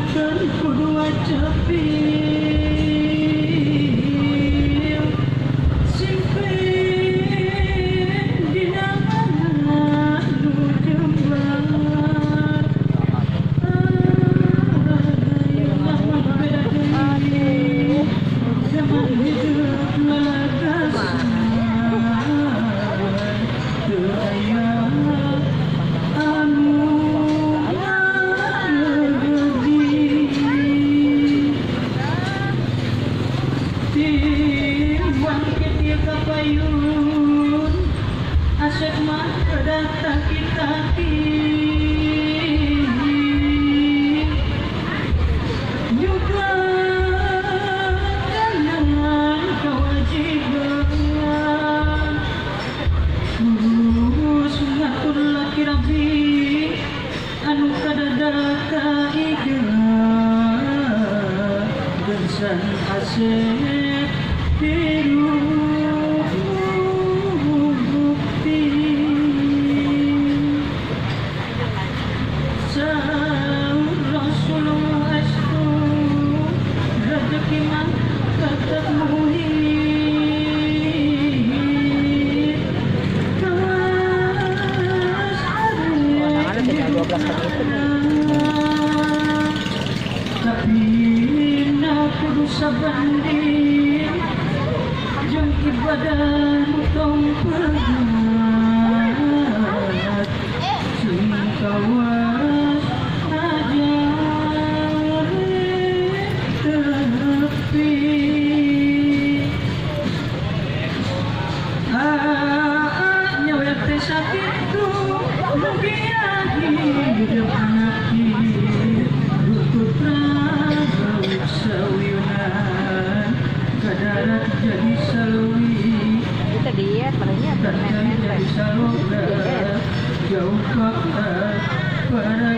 Kan kudu cepil simpin dina mana nu jembar zaman hidup lalakas teu aya anu kapayun asep mah kada taki-taki juga dengan kewajiban urus ngatur laki rabi anu kadadaka ieu gensan asep hirup bukti sahur Rasulullah astu rezeki mah ketemu kawas tapi nak kudu sabanding jeung ibadah tong pegat sing kawas ajar tepi nyawa teh sakitu mugi hidup naki putra sawiunan kadarat jadi salwi kita diet palingnya jadi salwi jauh kata para